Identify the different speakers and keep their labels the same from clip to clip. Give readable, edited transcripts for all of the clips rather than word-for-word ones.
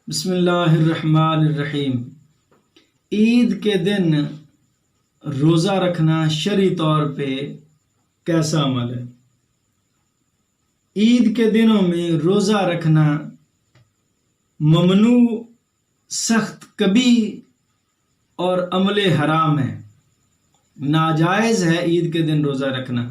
Speaker 1: بسم اللہ الرحمن الرحیم۔ عید کے دن روزہ رکھنا شرعی طور پہ کیسا عمل ہے؟ عید کے دنوں میں روزہ رکھنا ممنوع، سخت کبیرہ اور عمل حرام ہے، ناجائز ہے عید کے دن روزہ رکھنا۔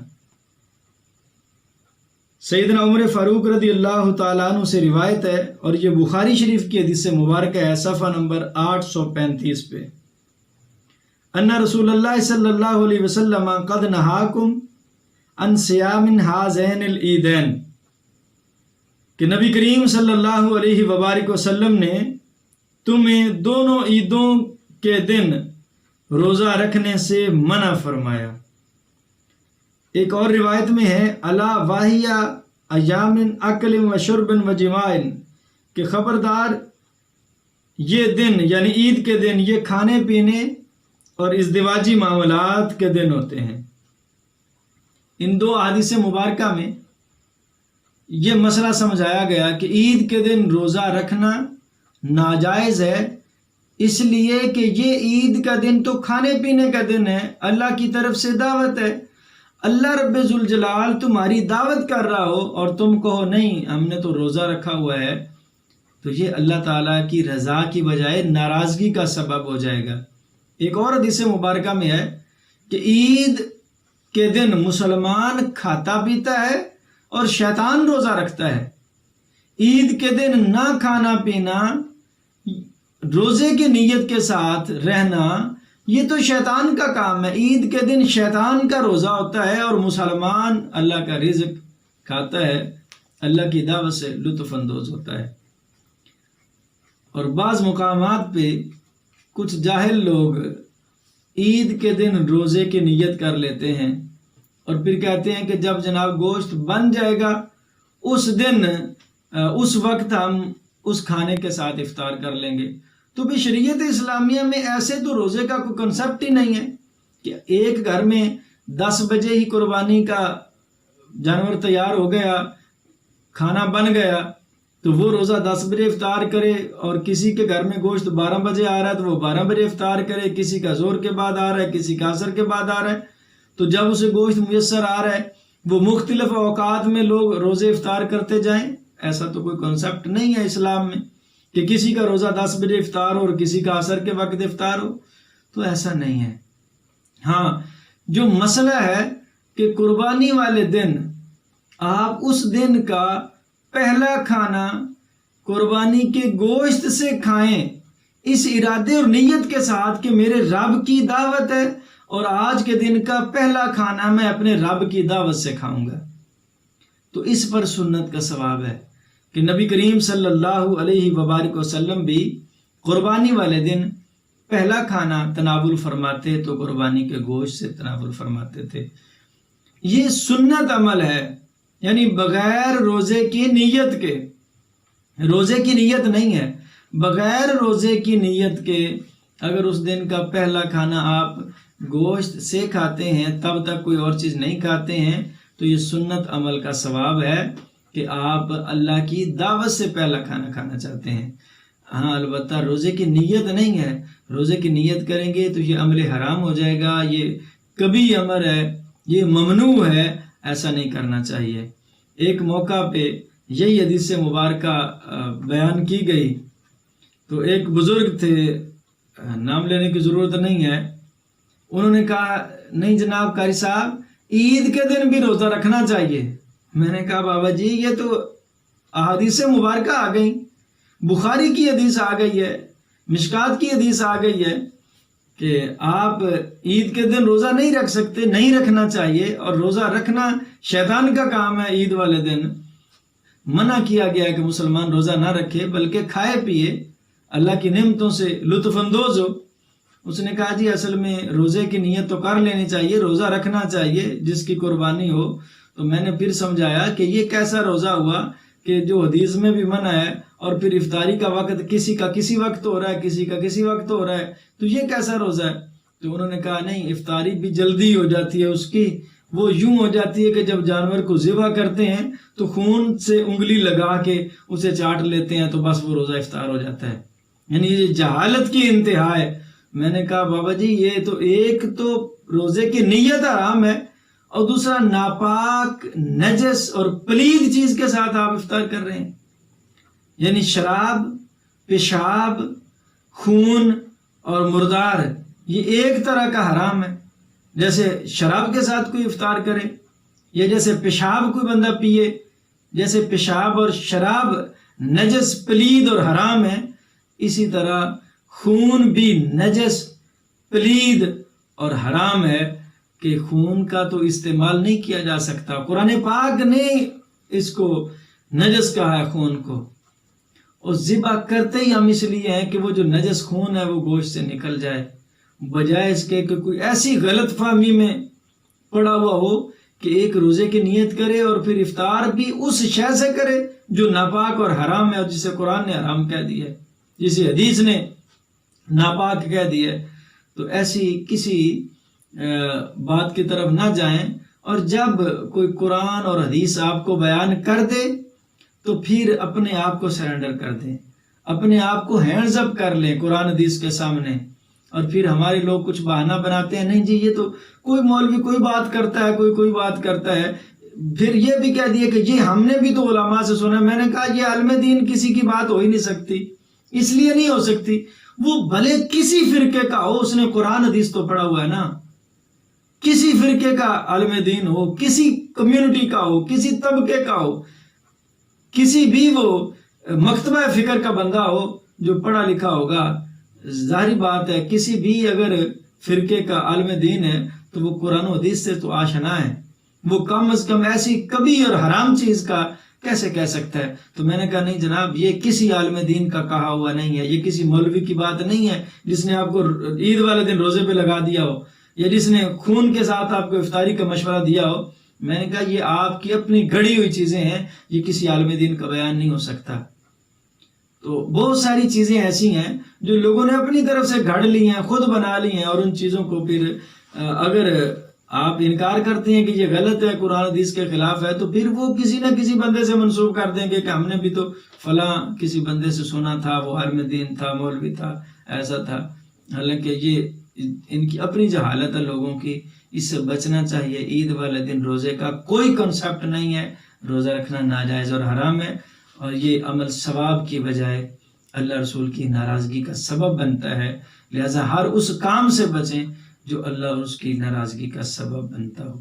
Speaker 1: سیدنا عمر فاروق رضی اللہ تعالیٰ عنہ سے روایت ہے، اور یہ بخاری شریف کی حدیث مبارکہ ہے، صفحہ نمبر 835 پہ، ان رسول اللہ صلی اللہ علیہ وسلم قد نہاکم عن صیام ہذین العیدین، کہ نبی کریم صلی اللہ علیہ وبارک وسلم نے تمہیں دونوں عیدوں کے دن روزہ رکھنے سے منع فرمایا۔ ایک اور روایت میں ہے الا واہیا ایام اکل و شرب و جماع، کہ خبردار یہ دن یعنی عید کے دن یہ کھانے پینے اور ازدواجی معاملات کے دن ہوتے ہیں۔ ان دو احادیث مبارکہ میں یہ مسئلہ سمجھایا گیا کہ عید کے دن روزہ رکھنا ناجائز ہے، اس لیے کہ یہ عید کا دن تو کھانے پینے کا دن ہے، اللہ کی طرف سے دعوت ہے۔ اللہ رب ذوالجلال تمہاری دعوت کر رہا ہو اور تم کہو نہیں ہم نے تو روزہ رکھا ہوا ہے، تو یہ اللہ تعالیٰ کی رضا کی بجائے ناراضگی کا سبب ہو جائے گا۔ ایک اور حدیث مبارکہ میں ہے کہ عید کے دن مسلمان کھاتا پیتا ہے اور شیطان روزہ رکھتا ہے۔ عید کے دن نہ کھانا پینا، روزے کی نیت کے ساتھ رہنا، یہ تو شیطان کا کام ہے۔ عید کے دن شیطان کا روزہ ہوتا ہے اور مسلمان اللہ کا رزق کھاتا ہے، اللہ کی دعوت سے لطف اندوز ہوتا ہے۔ اور بعض مقامات پہ کچھ جاہل لوگ عید کے دن روزے کی نیت کر لیتے ہیں اور پھر کہتے ہیں کہ جب جناب گوشت بن جائے گا اس دن اس وقت ہم اس کھانے کے ساتھ افطار کر لیں گے۔ تو بھی شریعت اسلامیہ میں ایسے تو روزے کا کوئی کنسپٹ ہی نہیں ہے کہ ایک گھر میں 10 بجے ہی قربانی کا جانور تیار ہو گیا، کھانا بن گیا تو وہ روزہ 10 بجے افطار کرے، اور کسی کے گھر میں گوشت 12 بجے آ رہا ہے تو وہ 12 بجے افطار کرے، کسی کا زور کے بعد آ رہا ہے، کسی کا عصر کے بعد آ رہا ہے۔ تو جب اسے گوشت میسر آ رہا ہے وہ مختلف اوقات میں لوگ روزے افطار کرتے جائیں، ایسا تو کوئی کنسپٹ نہیں ہے اسلام میں کہ کسی کا روزہ 10 بجے افطار ہو اور کسی کا عصر کے وقت افطار ہو، تو ایسا نہیں ہے۔ ہاں، جو مسئلہ ہے کہ قربانی والے دن آپ اس دن کا پہلا کھانا قربانی کے گوشت سے کھائیں، اس ارادے اور نیت کے ساتھ کہ میرے رب کی دعوت ہے اور آج کے دن کا پہلا کھانا میں اپنے رب کی دعوت سے کھاؤں گا، تو اس پر سنت کا ثواب ہے کہ نبی کریم صلی اللہ علیہ وبارک وسلم بھی قربانی والے دن پہلا کھانا تناول فرماتے تو قربانی کے گوشت سے تناول فرماتے تھے۔ یہ سنت عمل ہے، یعنی بغیر روزے کی نیت کے، روزے کی نیت نہیں ہے، بغیر روزے کی نیت کے اگر اس دن کا پہلا کھانا آپ گوشت سے کھاتے ہیں تب تک کوئی اور چیز نہیں کھاتے ہیں، تو یہ سنت عمل کا ثواب ہے کہ آپ اللہ کی دعوت سے پہلا کھانا کھانا چاہتے ہیں۔ ہاں، البتہ روزے کی نیت نہیں ہے، روزے کی نیت کریں گے تو یہ عمل حرام ہو جائے گا، یہ کبیرہ عمل ہے، یہ ممنوع ہے، ایسا نہیں کرنا چاہیے۔ ایک موقع پہ یہی حدیث مبارکہ بیان کی گئی تو ایک بزرگ تھے، نام لینے کی ضرورت نہیں ہے، انہوں نے کہا نہیں جناب قاری صاحب عید کے دن بھی روزہ رکھنا چاہیے۔ میں نے کہا بابا جی یہ تو احادیث مبارکہ آ گئی، بخاری کی حدیث آ گئی ہے، مشکات کی حدیث آ گئی ہے کہ آپ عید کے دن روزہ نہیں رکھ سکتے، نہیں رکھنا چاہیے، اور روزہ رکھنا شیطان کا کام ہے۔ عید والے دن منع کیا گیا کہ مسلمان روزہ نہ رکھے بلکہ کھائے پیے، اللہ کی نعمتوں سے لطف اندوز ہو۔ اس نے کہا جی اصل میں روزے کی نیت تو کر لینی چاہیے، روزہ رکھنا چاہیے جس کی قربانی ہو۔ تو میں نے پھر سمجھایا کہ یہ کیسا روزہ ہوا کہ جو حدیث میں بھی منع ہے، اور پھر افطاری کا وقت کسی کا کسی وقت ہو رہا ہے، کسی کا کسی وقت ہو رہا ہے، تو یہ کیسا روزہ ہے؟ تو انہوں نے کہا نہیں افطاری بھی جلدی ہو جاتی ہے اس کی، وہ یوں ہو جاتی ہے کہ جب جانور کو ذبح کرتے ہیں تو خون سے انگلی لگا کے اسے چاٹ لیتے ہیں تو بس وہ روزہ افطار ہو جاتا ہے. یعنی یہ جہالت کی انتہا ہے. میں نے کہا بابا جی یہ تو ایک تو روزے کی نیت حرام ہے اور دوسرا ناپاک نجس اور پلید چیز کے ساتھ آپ افطار کر رہے ہیں. یعنی شراب، پیشاب، خون اور مردار یہ ایک طرح کا حرام ہے. جیسے شراب کے ساتھ کوئی افطار کرے یا جیسے پیشاب کوئی بندہ پیے، جیسے پیشاب اور شراب نجس، پلید اور حرام ہے، اسی طرح خون بھی نجس، پلید اور حرام ہے کہ خون کا تو استعمال نہیں کیا جا سکتا. قرآن پاک نے اس کو نجس کہا ہے خون کو، اور ذبح کرتے ہی ہم اس لیے ہیں کہ وہ جو نجس خون ہے وہ گوشت سے نکل جائے، بجائے اس کے کہ کوئی ایسی غلط فہمی میں پڑا ہوا ہو کہ ایک روزے کی نیت کرے اور پھر افطار بھی اس شے سے کرے جو ناپاک اور حرام ہے اور جسے قرآن نے حرام کہہ دیا ہے، جسے حدیث نے ناپاک کہہ دیا ہے. تو ایسی کسی بات کی طرف نہ جائیں، اور جب کوئی قرآن اور حدیث آپ کو بیان کر دے تو پھر اپنے آپ کو سرنڈر کر دیں، اپنے آپ کو ہینڈز اپ کر لیں قرآن حدیث کے سامنے. اور پھر ہمارے لوگ کچھ بہانہ بناتے ہیں، نہیں جی یہ تو کوئی مولوی کوئی بات کرتا ہے، کوئی بات کرتا ہے، پھر یہ بھی کہہ دیا کہ یہ ہم نے بھی تو علماء سے سنا. میں نے کہا یہ عالم دین کسی کی بات ہو ہی نہیں سکتی، اس لیے نہیں ہو سکتی وہ بھلے کسی فرقے کا ہو، اس نے قرآن حدیث تو پڑھا ہوا ہے نا. کسی فرقے کا عالم دین ہو، کسی کمیونٹی کا ہو، کسی طبقے کا ہو، کسی بھی وہ مکتبہ فکر کا بندہ ہو جو پڑھا لکھا ہوگا، ظاہری بات ہے کسی بھی اگر فرقے کا عالم دین ہے تو وہ قرآن و حدیث سے تو آشنا ہے، وہ کم از کم ایسی کبھی اور حرام چیز کا کیسے کہہ سکتا ہے. تو میں نے کہا نہیں جناب یہ کسی عالم دین کا کہا ہوا نہیں ہے، یہ کسی مولوی کی بات نہیں ہے جس نے آپ کو عید والے دن روزے پہ لگا دیا ہو یا جس نے خون کے ساتھ آپ کو افطاری کا مشورہ دیا ہو. میں نے کہا یہ آپ کی اپنی گھڑی ہوئی چیزیں ہیں، یہ کسی عالم دین کا بیان نہیں ہو سکتا. تو بہت ساری چیزیں ایسی ہیں جو لوگوں نے اپنی طرف سے گھڑ لی ہیں، خود بنا لی ہیں، اور ان چیزوں کو پھر اگر آپ انکار کرتے ہیں کہ یہ غلط ہے، قرآن حدیث کے خلاف ہے، تو پھر وہ کسی نہ کسی بندے سے منسوب کر دیں گے کہ ہم نے بھی تو فلاں کسی بندے سے سنا تھا، وہ عالم دین تھا، مولوی تھا، ایسا تھا. حالانکہ یہ ان کی اپنی جہالت ہے لوگوں کی، اس سے بچنا چاہیے. عید والے دن روزے کا کوئی کنسیپٹ نہیں ہے، روزہ رکھنا ناجائز اور حرام ہے، اور یہ عمل ثواب کی بجائے اللہ رسول کی ناراضگی کا سبب بنتا ہے. لہذا ہر اس کام سے بچیں جو اللہ اور اس کی ناراضگی کا سبب بنتا ہو.